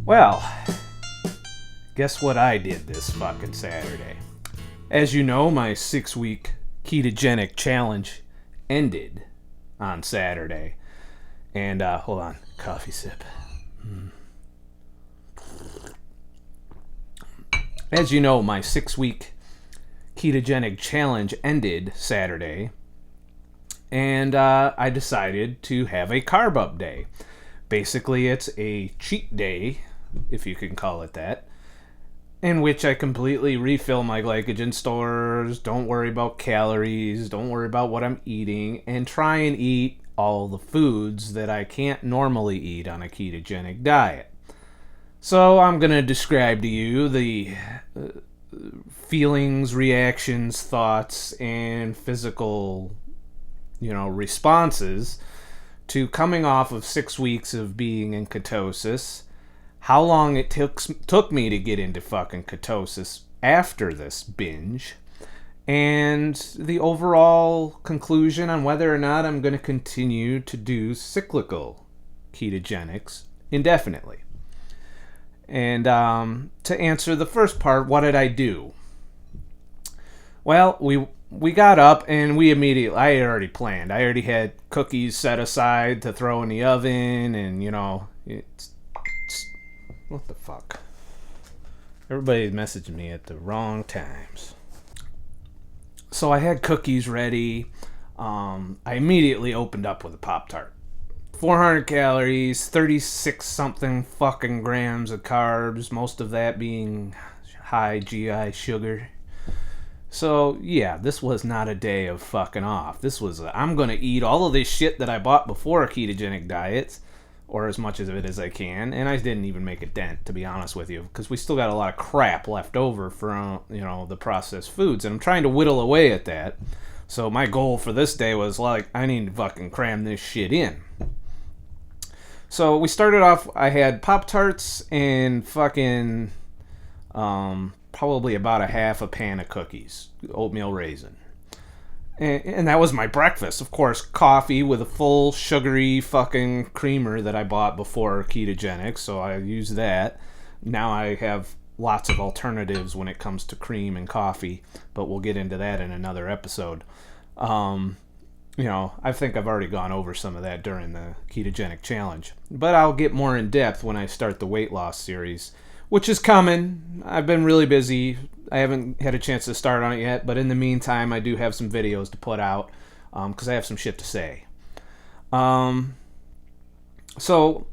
Well, guess what I did this fucking Saturday? As you know, my 6-week ketogenic challenge ended on Saturday. And, hold on, coffee sip. As you know, my 6-week ketogenic challenge ended Saturday. And I decided to have a carb up day. Basically, it's a cheat day, if you can call it that, in which I completely refill my glycogen stores, don't worry about calories, don't worry about what I'm eating, and try and eat all the foods that I can't normally eat on a ketogenic diet. So I'm going to describe to you the feelings, reactions, thoughts, and physical, responses to coming off of 6 weeks of being in ketosis, how long it took me to get into fucking ketosis after this binge, and the overall conclusion on whether or not I'm going to continue to do cyclical ketogenics indefinitely. And to answer the first part, what did I do? Well, we got up and I had already planned. I already had cookies set aside to throw in the oven, and it's what the fuck? Everybody's messaging me at the wrong times. So I had cookies ready. I immediately opened up with a Pop-Tart. 400 calories, 36 something fucking grams of carbs, most of that being high GI sugar. So, yeah, this was not a day of fucking off. This was, I'm going to eat all of this shit that I bought before ketogenic diets, or as much of it as I can, and I didn't even make a dent, to be honest with you, because we still got a lot of crap left over from, the processed foods, and I'm trying to whittle away at that. So my goal for this day was, I need to fucking cram this shit in. So we started off, I had Pop-Tarts and fucking, probably about a half a pan of cookies, oatmeal raisin. And that was my breakfast. Of course, coffee with a full sugary fucking creamer that I bought before ketogenic, so I used that. Now I have lots of alternatives when it comes to cream and coffee, but we'll get into that in another episode. I think I've already gone over some of that during the ketogenic challenge, but I'll get more in depth when I start the weight loss series, which is coming. I've been really busy. I haven't had a chance to start on it yet, but in the meantime, I do have some videos to put out because I have some shit to say. So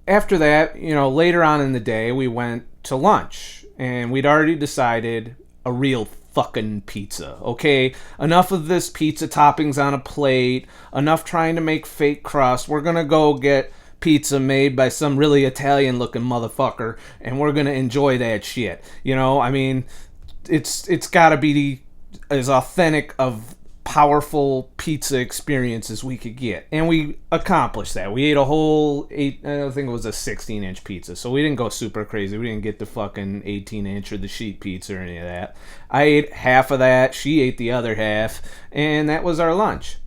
after that, later on in the day, we went to lunch, and we'd already decided a real fucking pizza, okay? Enough of this pizza toppings on a plate, enough trying to make fake crust. We're gonna go get pizza made by some really Italian looking motherfucker, and we're gonna enjoy that shit. It's gotta be as authentic of powerful pizza experience as we could get, and we accomplished that. We ate a whole I don't think it was a 16-inch pizza, so we didn't go super crazy. We didn't get the fucking 18-inch or the sheet pizza or any of that. I ate half of that, she ate the other half, and that was our lunch.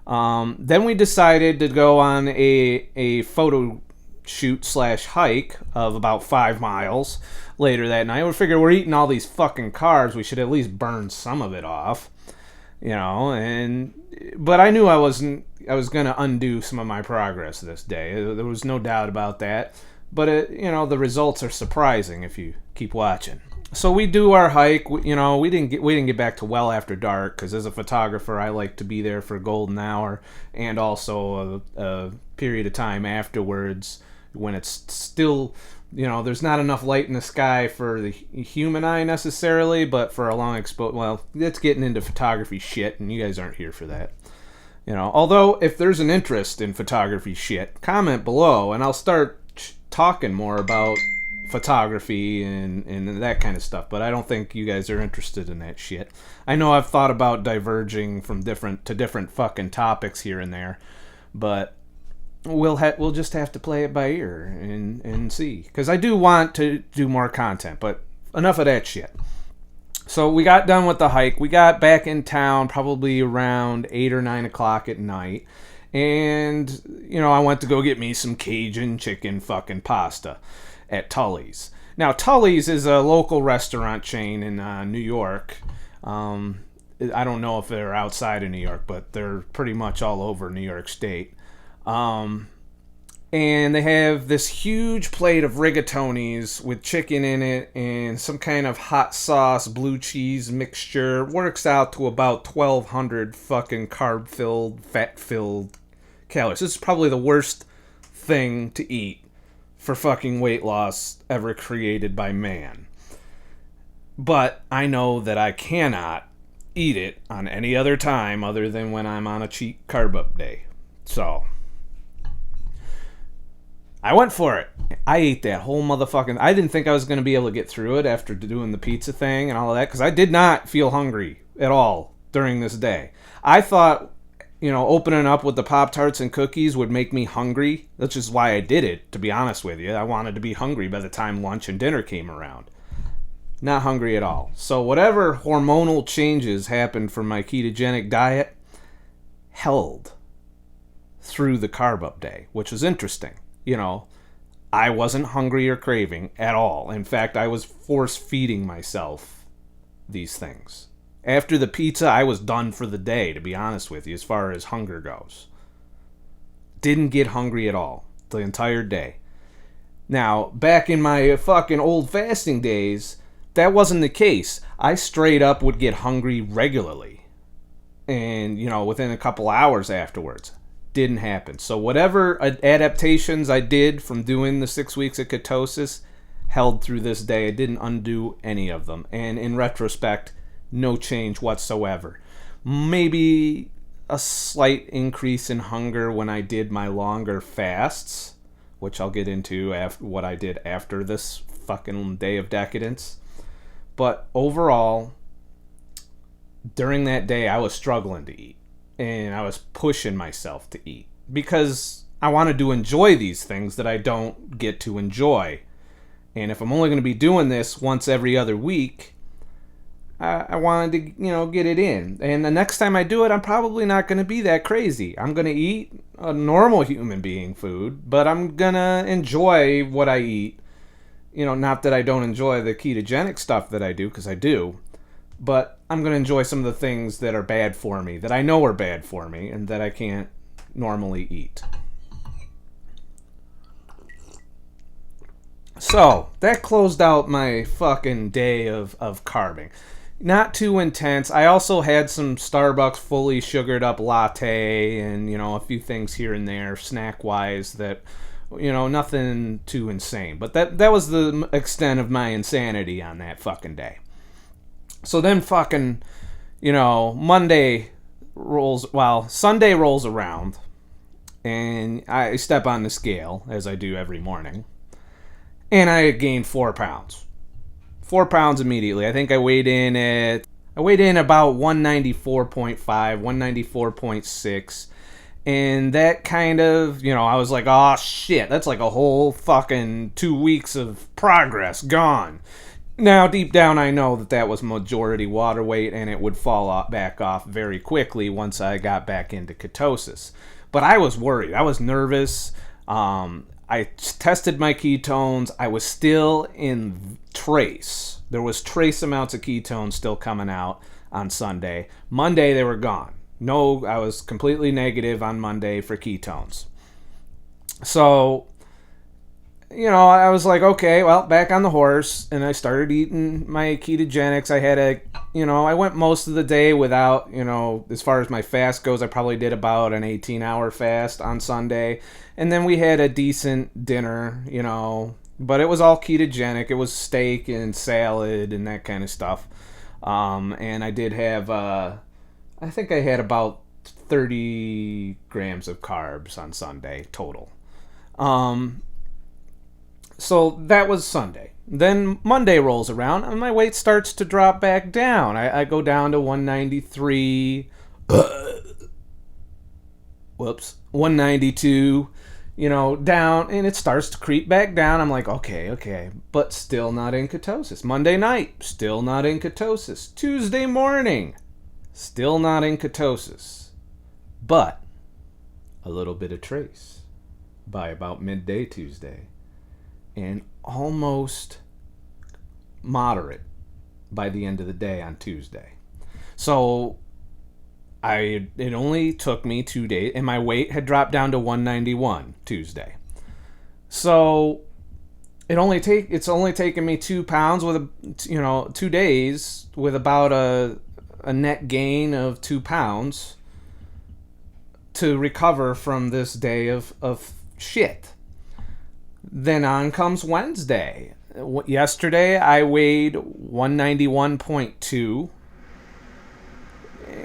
Then we decided to go on a photo shoot / hike of about 5 miles later that night. We figured we're eating all these fucking carbs, we should at least burn some of it off, but I knew I was going to undo some of my progress this day. There was no doubt about that, but the results are surprising if you keep watching. So we do our hike. We didn't get back to well after dark, because as a photographer, I like to be there for a golden hour, and also a period of time afterwards when it's still, there's not enough light in the sky for the human eye necessarily, but for a long exposure. Well, that's getting into photography shit, and you guys aren't here for that. Although if there's an interest in photography shit, comment below, and I'll start talking more about photography and that kind of stuff, but I don't think you guys are interested in that shit. I know I've thought about diverging from different fucking topics here and there, but we'll just have to play it by ear and see, because I do want to do more content, but enough of that shit. So we got done with the hike. We got back in town probably around 8 or 9 o'clock at night, And, I went to go get me some Cajun chicken fucking pasta at Tully's. Now, Tully's is a local restaurant chain in New York. I don't know if they're outside of New York, but they're pretty much all over New York State. And they have this huge plate of rigatonis with chicken in it and some kind of hot sauce, blue cheese mixture. Works out to about 1,200 fucking carb-filled, fat-filled calories. This is probably the worst thing to eat for fucking weight loss ever created by man. But I know that I cannot eat it on any other time other than when I'm on a cheat carb up day. So I went for it. I ate that whole motherfucking... I didn't think I was going to be able to get through it after doing the pizza thing and all of that, because I did not feel hungry at all during this day. I thought, opening up with the Pop-Tarts and cookies would make me hungry. That's just why I did it, to be honest with you. I wanted to be hungry by the time lunch and dinner came around. Not hungry at all. So whatever hormonal changes happened from my ketogenic diet held through the carb up day, which was interesting. I wasn't hungry or craving at all. In fact, I was force-feeding myself these things. After the pizza, I was done for the day, to be honest with you, as far as hunger goes. Didn't get hungry at all the entire day. Now, back in my fucking old fasting days, that wasn't the case. I straight up would get hungry regularly. And, within a couple hours afterwards. Didn't happen. So whatever adaptations I did from doing the 6 weeks of ketosis held through this day. I didn't undo any of them. And in retrospect, no change whatsoever. Maybe a slight increase in hunger when I did my longer fasts, which I'll get into after what I did after this fucking day of decadence. But overall, during that day, I was struggling to eat. And I was pushing myself to eat. Because I wanted to enjoy these things that I don't get to enjoy. And if I'm only going to be doing this once every other week, I wanted to, get it in. And the next time I do it, I'm probably not going to be that crazy. I'm going to eat a normal human being food, but I'm going to enjoy what I eat. Not that I don't enjoy the ketogenic stuff that I do, because I do. But I'm going to enjoy some of the things that are bad for me, that I know are bad for me, and that I can't normally eat. So, that closed out my fucking day of carbing. Not too intense. I also had some Starbucks fully sugared up latte and, a few things here and there, snack-wise, that, nothing too insane. But that was the extent of my insanity on that fucking day. So then fucking, Sunday rolls around, and I step on the scale, as I do every morning, and I gained 4 pounds. 4 pounds immediately. I think I weighed in about 194.5, 194.6, and that kind of, I was like, oh shit, that's like a whole fucking 2 weeks of progress gone. Now, deep down, I know that was majority water weight, and it would fall back off very quickly once I got back into ketosis. But I was worried. I was nervous. I tested my ketones. I was still in trace. There was trace amounts of ketones still coming out on Sunday. Monday, they were gone. No, I was completely negative on Monday for ketones. So, I was like, okay, well, back on the horse, and I started eating my ketogenics. I had I went most of the day without, as far as my fast goes, I probably did about an 18-hour fast on Sunday, and then we had a decent dinner, but it was all ketogenic. It was steak and salad and that kind of stuff, and I did have, I think I had about 30 grams of carbs on Sunday total. So that was Sunday. Then Monday rolls around and my weight starts to drop back down. I go down to 193. 192. Down, and it starts to creep back down. I'm like, okay, but still not in ketosis. Monday night, still not in ketosis. Tuesday morning, still not in ketosis. But a little bit of trace by about midday Tuesday, and almost moderate by the end of the day on Tuesday. So it only took me 2 days, and my weight had dropped down to 191 Tuesday. So it's only taken me 2 pounds with 2 days with about a net gain of 2 pounds to recover from this day of shit. Then on comes Wednesday. Yesterday I weighed 191.2,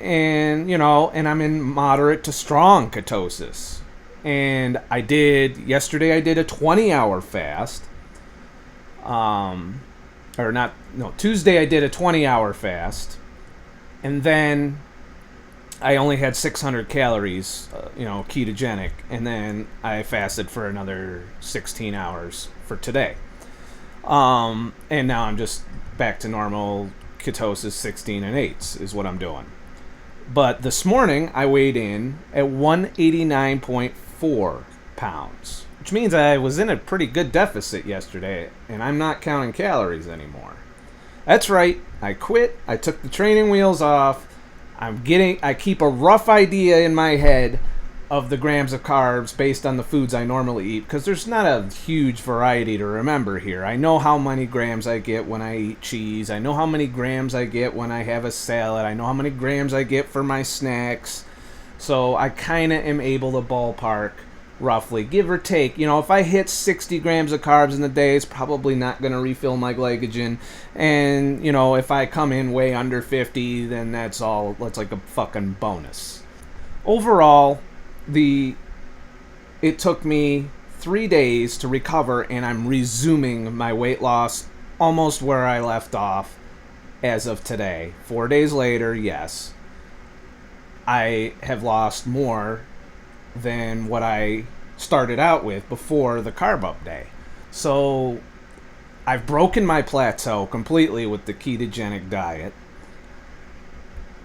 and I'm in moderate to strong ketosis. And yesterday I did a 20-hour fast. Tuesday I did a 20-hour fast, and then I only had 600 calories, ketogenic, and then I fasted for another 16 hours for today. And now I'm just back to normal ketosis, 16 and 8s is what I'm doing. But this morning I weighed in at 189.4 pounds, which means I was in a pretty good deficit yesterday, and I'm not counting calories anymore. That's right, I quit. I took the training wheels off. I keep a rough idea in my head of the grams of carbs based on the foods I normally eat, because there's not a huge variety to remember here. I know how many grams I get when I eat cheese. I know how many grams I get when I have a salad. I know how many grams I get for my snacks. So I kind of am able to ballpark roughly, give or take. If I hit 60 grams of carbs in the day, it's probably not going to refill my glycogen. And, if I come in way under 50, then that's like a fucking bonus. Overall, it took me 3 days to recover, and I'm resuming my weight loss almost where I left off as of today. 4 days later, yes, I have lost more than what I started out with before the carb up day. So I've broken my plateau completely with the ketogenic diet,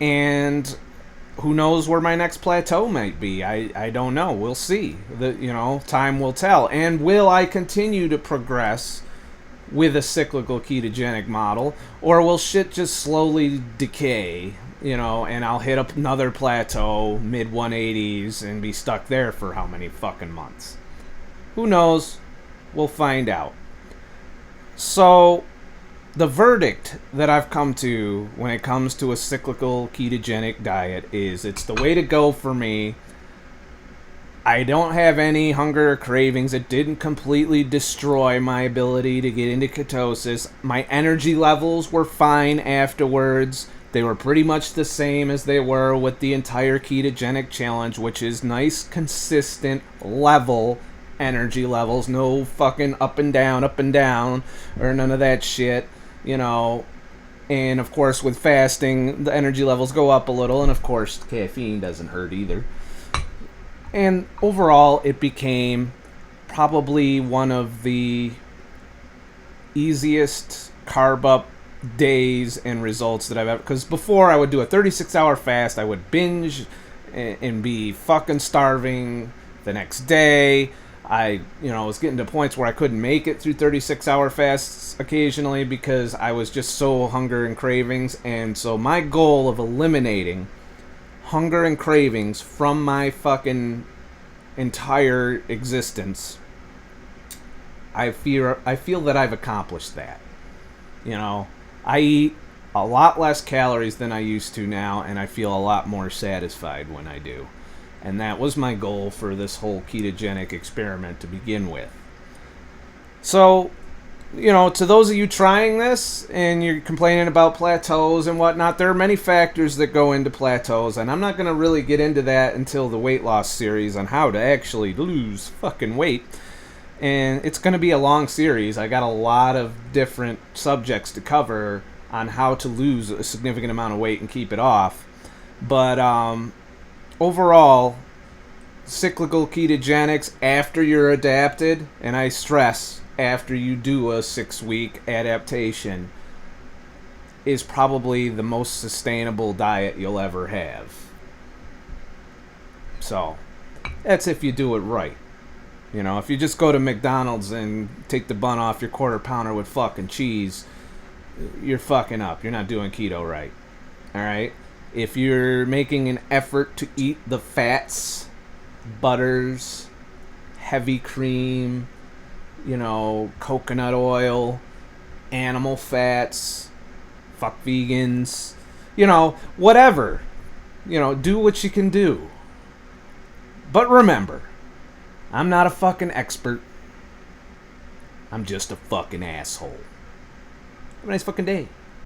and who knows where my next plateau might be. I don't know. We'll see. Time will tell. And will I continue to progress with a cyclical ketogenic model, or will shit just slowly decay, and I'll hit up another plateau, mid 180s, and be stuck there for how many fucking months? Who knows? We'll find out. So the verdict that I've come to when it comes to a cyclical ketogenic diet is it's the way to go for me. I don't have any hunger or cravings. It didn't completely destroy my ability to get into ketosis. My energy levels were fine afterwards. They were pretty much the same as they were with the entire ketogenic challenge, which is nice, consistent, level energy levels. No fucking up and down, or none of that shit. And of course with fasting, the energy levels go up a little, and of course caffeine doesn't hurt either. And overall, it became probably one of the easiest carb up days and results that I've ever, because before I would do a 36-hour fast, I would binge and be fucking starving the next day. I was getting to points where I couldn't make it through 36-hour fasts occasionally because I was just so hunger and cravings. And so my goal of eliminating hunger and cravings from my fucking entire existence, I feel that I've accomplished that. I eat a lot less calories than I used to now, and I feel a lot more satisfied when I do. And that was my goal for this whole ketogenic experiment to begin with. So, to those of you trying this and you're complaining about plateaus and whatnot, there are many factors that go into plateaus, and I'm not going to really get into that until the weight loss series on how to actually lose fucking weight. And it's going to be a long series. I got a lot of different subjects to cover on how to lose a significant amount of weight and keep it off. But overall, cyclical ketogenics after you're adapted, and I stress after you do a 6-week adaptation, is probably the most sustainable diet you'll ever have. So, That's if you do it right. You know, if you just go to McDonald's and take the bun off your quarter pounder with fucking cheese, you're fucking up. You're not doing keto right. Alright? If you're making an effort to eat the fats, butters, heavy cream, you know, coconut oil, animal fats, fuck vegans, you know, whatever. You know, do what you can do. But remember, I'm not a fucking expert. I'm just a fucking asshole. Have a nice fucking day.